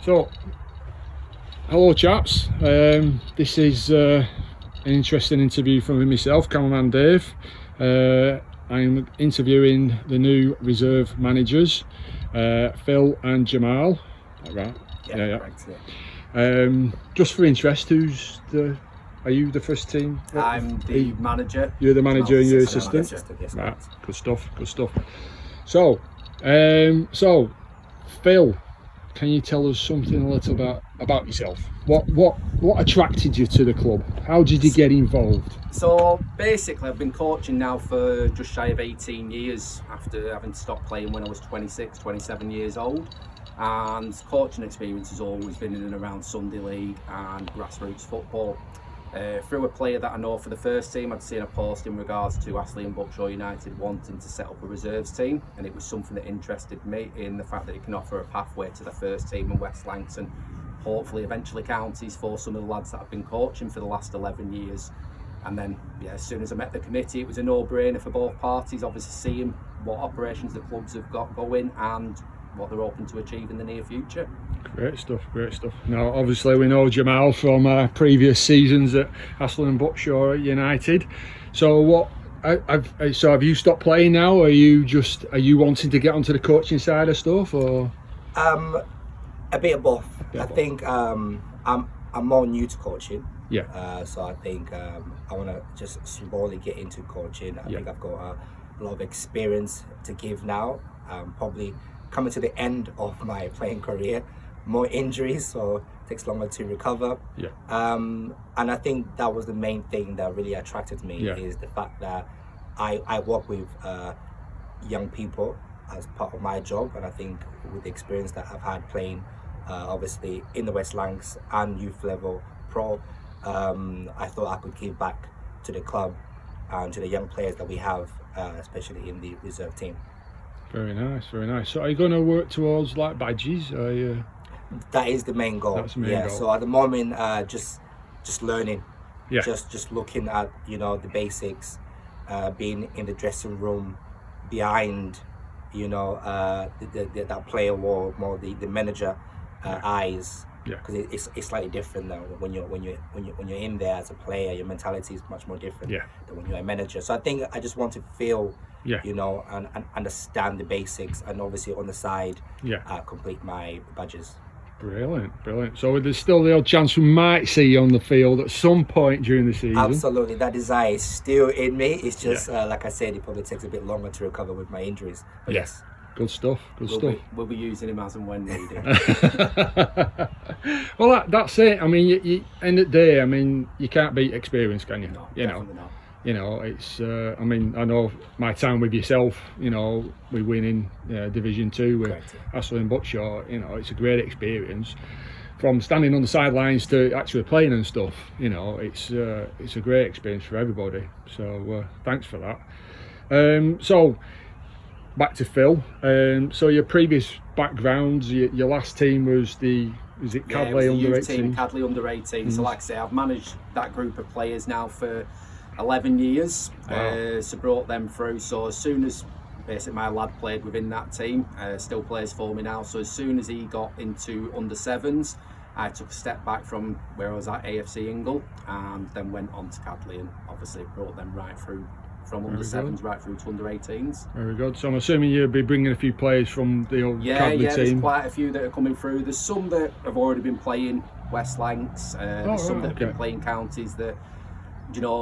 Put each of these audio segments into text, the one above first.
So, hello chaps. This is an interesting interview from myself, cameraman Dave. I'm interviewing the new reserve managers, Phil and Jamal. Is that right? Yeah. Correct, yeah. Just for interest, are you the first team? I'm the manager. You're the manager and you're assistant? Yes, right, good stuff. So, Phil, can you tell us something a little about yourself? What attracted you to the club? How did you get involved? So basically, I've been coaching now for just shy of 18 years after having stopped playing when I was 26, 27 years old. And coaching experience has always been in and around Sunday League and grassroots football. Through a player that I know for the first team, I'd seen a post in regards to Astley Buckshaw Utd wanting to set up a reserves team, and it was something that interested me in the fact that it can offer a pathway to the first team in West Lancs and hopefully eventually counties for some of the lads that I've been coaching for the last 11 years. And then, as soon as I met the committee, it was a no-brainer for both parties, obviously seeing what operations the clubs have got going and what they're hoping to achieve in the near future. Great stuff. Now, obviously, we know Jamal from previous seasons at Astley Buckshaw United. So, have you stopped playing now? Or are you wanting to get onto the coaching side of stuff, or? A bit of both. I think I'm more new to coaching. Yeah. So I think I want to just slowly get into coaching. I think I've got a lot of experience to give now. Probably coming to the end of my playing career, more injuries, so it takes longer to recover. Yeah. And I think that was the main thing that really attracted me, is the fact that I work with young people as part of my job, and I think with the experience that I've had playing obviously in the West Lancs and youth level pro, I thought I could give back to the club and to the young players that we have, especially in the reserve team. Very nice. So are you going to work towards like badges? That is the main goal. That's the main goal. So at the moment, just learning. Yeah. Just looking at the basics, being in the dressing room, behind that player or more the manager eyes. Yeah. Because it's slightly different now when you're in there as a player. Your mentality is much more different than when you're a manager. So I think I just want to feel, and understand the basics, and obviously on the side, complete my badges. Brilliant. So there's still the odd chance we might see you on the field at some point during the season. Absolutely, that desire is still in me. It's just like I said, it probably takes a bit longer to recover with my injuries. But yes. Good stuff. We'll be using him as and when needed. Well, that's it. I mean, you end of the day, I mean, you can't beat experience, can you? No, definitely not. It's. I mean, I know my time with yourself. We win in Division 2 with Astley and Buckshaw. It's a great experience. From standing on the sidelines to actually playing and stuff. It's a great experience for everybody. So thanks for that. So. Back to Phil. So your previous backgrounds, your last team was Cadley under 18? Cadley under 18. So like I say, I've managed that group of players now for 11 years. Wow. So brought them through. So as soon as basically my lad played within that team, still plays for me now. So as soon as he got into under 7s, I took a step back from where I was at AFC Ingle and then went on to Cadley and obviously brought them right through. From under 7s right through to under 18s. Very good. So I'm assuming you'll be bringing a few players from the old Cadley team. There's quite a few that are coming through. There's some that have already been playing West Lancs. There's some that have been playing counties that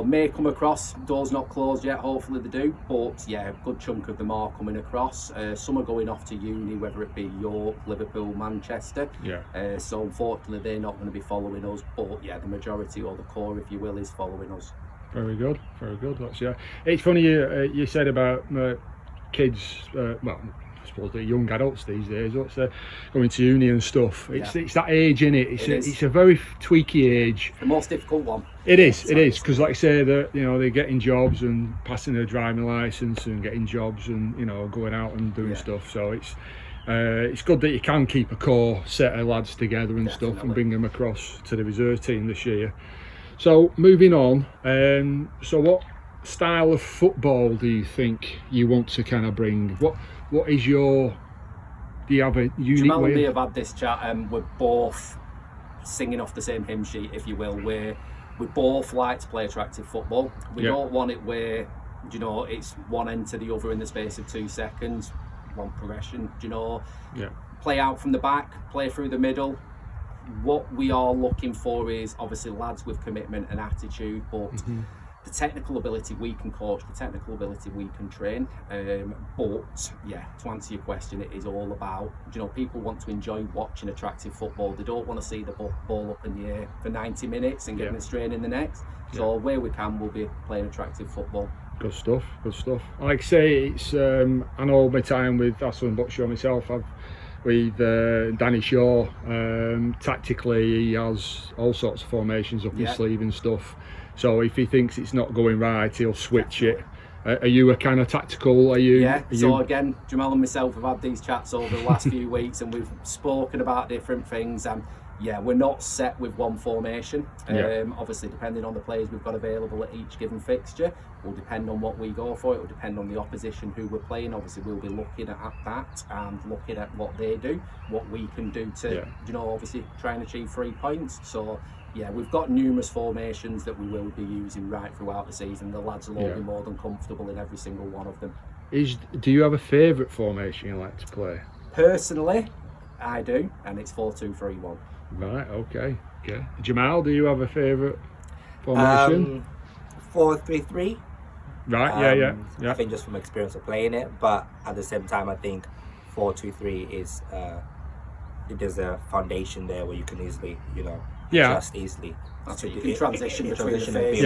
may come across. Doors not closed yet. Hopefully they do. But a good chunk of them are coming across. Some are going off to uni, whether it be York, Liverpool, Manchester. So unfortunately they're not going to be following us. But the majority, or the core, if you will, is following us. Very good. It's funny you said about kids. Well, I suppose they're young adults these days. Going to uni and stuff. It's that age, innit? It's a very tweaky age. The most difficult one. It is because, like I say, they're getting jobs and passing their driving license and getting jobs and going out and doing stuff. So it's good that you can keep a core set of lads together and stuff and bring them across to the reserve team this year. So moving on, so what style of football do you think you want to kind of bring? What is your Do you have a unique Jamal way? and me have had this chat, and we're both singing off the same hymn sheet, if you will. We both like to play attractive football. We don't want it where, you know, it's one end to the other in the space of 2 seconds, one progression, you know. Play out from the back, play through the middle. What we are looking for is obviously lads with commitment and attitude, but the technical ability we can coach, the technical ability we can train. But yeah, to answer your question, it is all about, you know, people want to enjoy watching attractive football. They don't want to see the ball up in the air for 90 minutes and getting a strain in the next. So where we can, we'll be playing attractive football. Good stuff, good stuff. Like I say, it's I know my time with Astley Buckshaw myself, with Danny Shaw, tactically he has all sorts of formations up his sleeve and stuff. So if he thinks it's not going right, he'll switch it. Are you a kind of tactical? Again, Jamal and myself have had these chats over the last few weeks, and we've spoken about different things. And we're not set with one formation. Obviously, depending on the players we've got available at each given fixture, will depend on what we go for. It will depend on the opposition who we're playing. Obviously, we'll be looking at that and looking at what they do, what we can do to, you know, obviously try and achieve 3 points. So we've got numerous formations that we will be using right throughout the season. The lads will all be more than comfortable in every single one of them. Do you have a favourite formation you like to play? Personally, I do, and it's 4-2-3-1. Right, okay. Jamal, do you have a favourite formation? 4-3-3. Right, yeah. I think just from experience of playing it, but at the same time, I think 4-2-3 is there's a foundation there where you can easily, you know, adjust easily. So you can transition between the phases.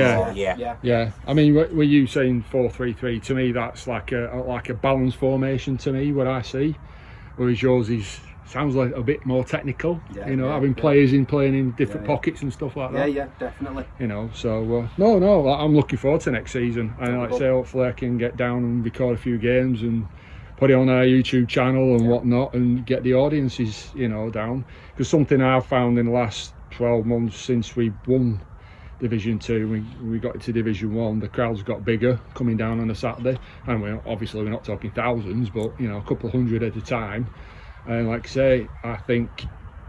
Yeah. I mean, were you saying 4-3-3? To me, that's like a balanced formation. To me, what I see, whereas yours sounds like a bit more technical. Having players playing in different pockets and stuff like that. Yeah, definitely. You know, so no, I'm looking forward to next season. And like I say, hopefully I can get down and record a few games and put it on our YouTube channel and whatnot, and get the audiences, you know, down. Because something I've found in the last 12 months since we won Division 2, we got into Division 1, the crowds got bigger coming down on a Saturday, and we're not talking thousands, but you know, a couple of hundred at a time. And like I say, I think,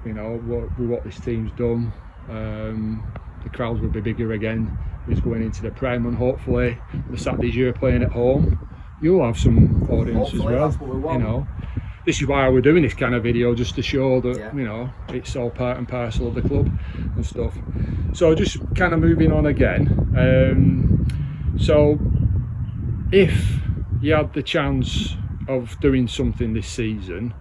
you know, what this team's done, the crowds will be bigger again. It's going into the Prem, and hopefully the Saturdays you're playing at home, you'll have some audience as well. That's what we want. You know, this is why we're doing this kind of video, just to show that you know, it's all part and parcel of the club and stuff. So just kind of moving on again. So if you had the chance of doing something this season,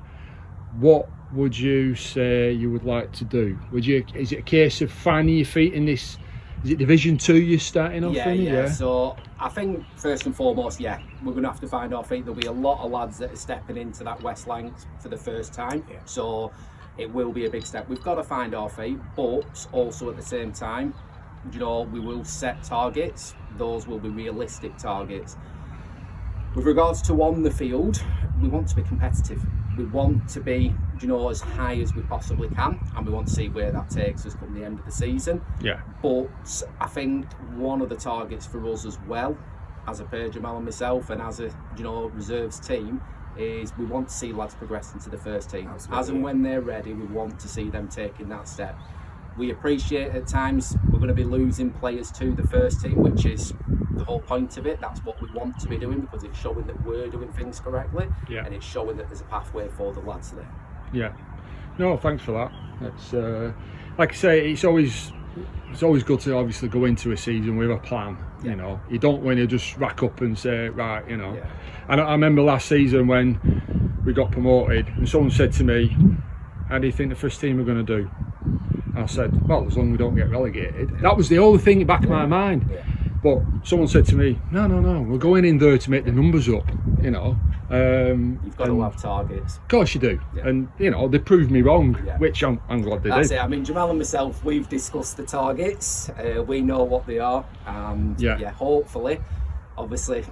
what would you say you would like to do? Is it a case of finding your feet in this? Is it Division 2 you're starting off in? Yeah. So I think first and foremost, we're going to have to find our feet. There'll be a lot of lads that are stepping into that West Lancs for the first time. So it will be a big step. We've got to find our feet, but also at the same time, you know, we will set targets. Those will be realistic targets. With regards to on the field, we want to be competitive. We want to be, you know, as high as we possibly can, and we want to see where that takes us come the end of the season. But I think one of the targets for us as well, as a pair, Jamal and myself, and as a, you know, reserves team, is we want to see lads progress into the first team. As and when they're ready, we want to see them taking that step. We appreciate at times we're going to be losing players to the first team, which is the whole point of it. That's what we want to be doing, because it's showing that we're doing things correctly, and it's showing that there's a pathway for the lads there. No, thanks for that. It's like I say, it's always good to obviously go into a season with a plan. You know, you don't want to just rack up and say, right, you know. And I remember last season when we got promoted, and someone said to me, how do you think the first team are going to do? And I said, well, as long as we don't get relegated. That was the only thing in the back of my mind. But someone said to me, no, we're going in there to make the numbers up, you know. You've got to have targets. Of course you do. And, you know, they proved me wrong, which I'm glad they did. That's it. I mean, Jamal and myself, we've discussed the targets. We know what they are. And, hopefully, obviously, you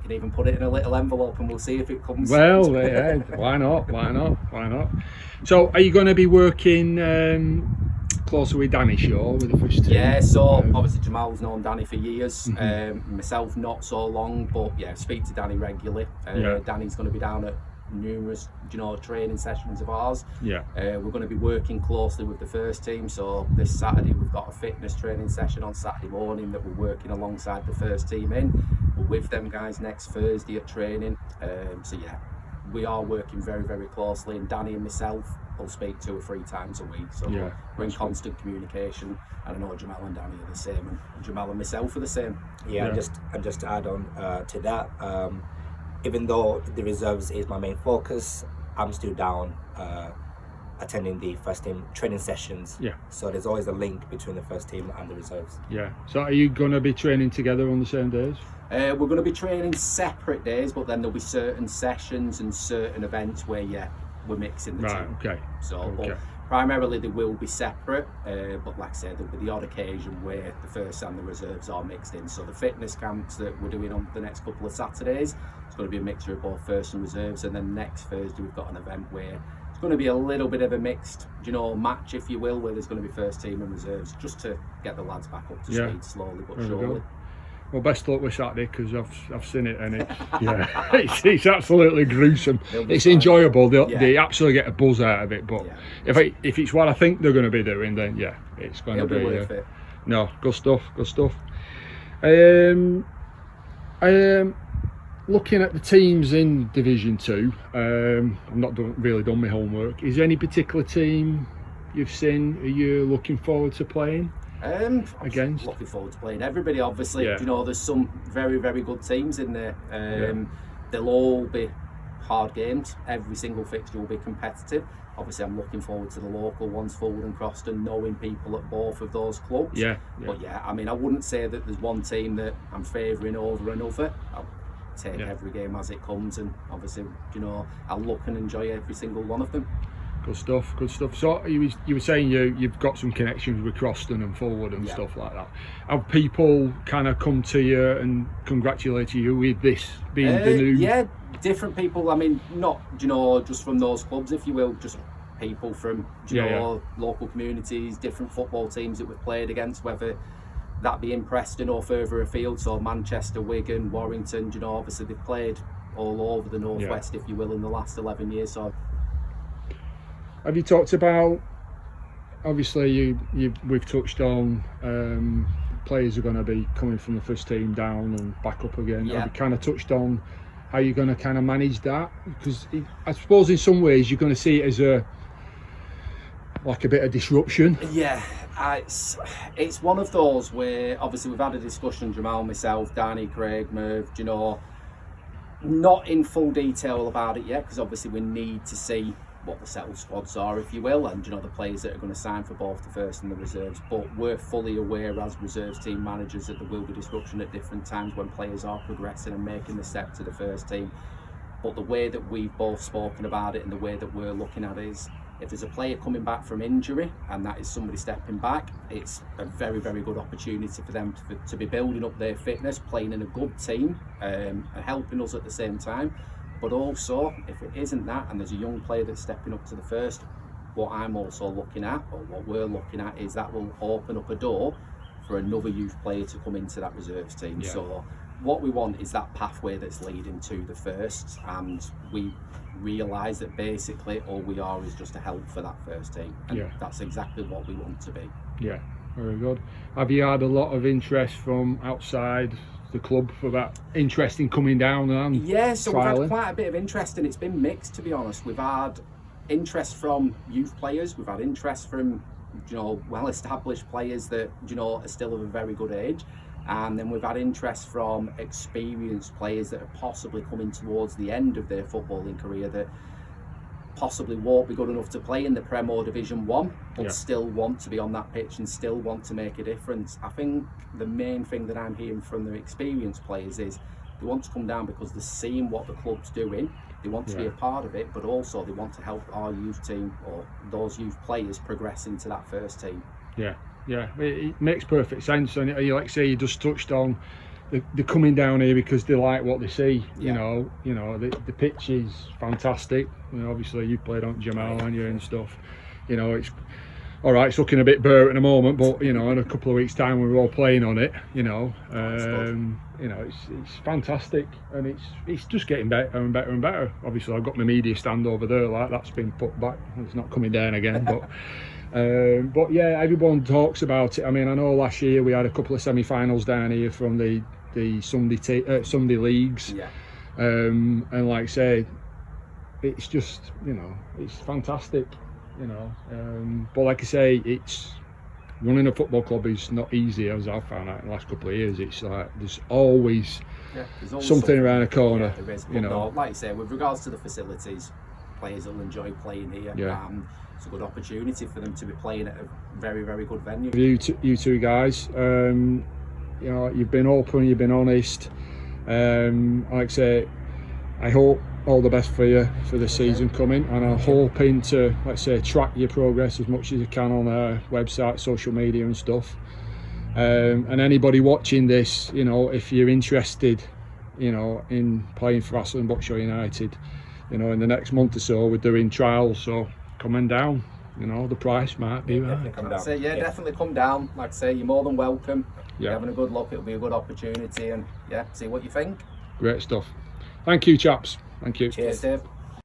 can even put it in a little envelope and we'll see if it comes. Well, why not? So, are you going to be working closer with Danny Shaw with the first team? So obviously Jamal's known Danny for years, myself not so long, but speak to Danny regularly. Danny's going to be down at numerous, training sessions of ours. Yeah. We're going to be working closely with the first team. So this Saturday we've got a fitness training session on Saturday morning that we're working alongside the first team in. We're with them guys next Thursday at training. So yeah, we are working very, very closely, and Danny and myself will speak 2 or 3 times a week. So yeah, we're in constant communication, and I know Jamal and Danny are the same, and Jamal and myself are the same. Yeah, and just to add on to that, even though the reserves is my main focus, I'm still down attending the first team training sessions. Yeah. So there's always a link between the first team and the reserves. Yeah. So are you going to be training together on the same days? We're going to be training separate days, but then there'll be certain sessions and certain events where we're mixing the Right. two. Okay. So Okay. but primarily they will be separate, but like I said, there'll be the odd occasion where the first and the reserves are mixed in. So the fitness camps that we're doing on the next couple of Saturdays, it's going to be a mixture of both first and reserves, and then next Thursday we've got an event where it's going to be a little bit of a mixed, match, if you will, where there's going to be first team and reserves, just to get the lads back up to speed slowly but surely. Well, best luck with Saturday, because I've seen it, and it's absolutely gruesome. It's enjoyable. They absolutely get a buzz out of it. But if it's what I think they're going to be doing, then it's going to be worth it. No, good stuff. Looking at the teams in Division 2, I've not really done my homework. Is there any particular team you've seen you're looking forward to playing? Against? Looking forward to playing everybody, obviously. There's some very, very good teams in there. They'll all be hard games. Every single fixture will be competitive. Obviously, I'm looking forward to the local ones, Fulwood and Croston, knowing people at both of those clubs. But I mean, I wouldn't say that there's one team that I'm favouring over another. I'll take every game as it comes, and obviously, I'll look and enjoy every single one of them. Good stuff. So you were saying you've got some connections with Croston and Fulwood and stuff like that. Have people kind of come to you and congratulate you with this being the new? Yeah, different people. I mean, not just from those clubs, if you will, just people from local communities, different football teams that we've played against, whether that be in Preston or further afield. So Manchester, Wigan, Warrington. Obviously they've played all over the northwest, if you will, in the last 11 years. So. Have you talked about, obviously we've touched on players are going to be coming from the first team down and back up again. Have you kind of touched on how you're going to kind of manage that? Because I suppose in some ways you're going to see it as a bit of disruption. It's one of those where obviously we've had a discussion, Jamal, myself, Danny, Craig, Merv, not in full detail about it yet, because obviously we need to see what the settled squads are, if you will, and the players that are going to sign for both the first and the reserves. But we're fully aware as reserves team managers that there will be disruption at different times when players are progressing and making the step to the first team. But the way that we've both spoken about it and the way that we're looking at it is, if there's a player coming back from injury and that is somebody stepping back, it's a very, very good opportunity for them to be building up their fitness, playing in a good team, and helping us at the same time. But also, if it isn't that and there's a young player that's stepping up to the first, what I'm also looking at, or what we're looking at, is that will open up a door for another youth player to come into that reserves team. So what we want is that pathway that's leading to the first, and we realise that basically all we are is just a help for that first team, and that's exactly what we want to be. Very good. Have you had a lot of interest from outside the club for that interest in coming down and so trialing? We've had quite a bit of interest, and it's been mixed, to be honest. We've had interest from youth players, we've had interest from well-established players that are still of a very good age, and then we've had interest from experienced players that are possibly coming towards the end of their footballing career that possibly won't be good enough to play in the Prem or Division 1, but still want to be on that pitch and still want to make a difference. I think the main thing that I'm hearing from the experienced players is they want to come down because they're seeing what the club's doing, they want to be a part of it, but also they want to help our youth team or those youth players progress into that first team. It makes perfect sense. And like say, you just touched on they're coming down here because they like what they see. The pitch is fantastic. Obviously you've played on Jamal and you and stuff. It's all right, it's looking a bit bare at the moment, but you know, in a couple of weeks' time, we're all playing on it. You know, it's fantastic, and it's just getting better and better and better. Obviously, I've got my media stand over there, like that's been put back. It's not coming down again, but yeah, everyone talks about it. I mean, I know last year we had a couple of semi-finals down here from the Sunday leagues, and like I say, it's just, you know, it's fantastic. You know, but like I say, it's running a football club is not easy, as I've found out in the last couple of years. It's like there's always something around the corner. Yeah, there is. You know, no, like you say, with regards to the facilities, players will enjoy playing here. It's a good opportunity for them to be playing at a very, very good venue. You two guys, you know, you've been open, you've been honest. Like I say, I hope all the best for you for the season coming, and I'm hoping to, let's say, track your progress as much as you can on our website, social media and stuff. And anybody watching this, you know, if you're interested, you know, in playing for Astley Buckshaw United, you know, in the next month or so, we're doing trials, so coming down, you know, the price might be right. Definitely come down. Like I say, you're more than welcome. You're Yeah. having a good look, it'll be a good opportunity, and see what you think. Great stuff. Thank you, chaps. Thank you. Cheers. Dave.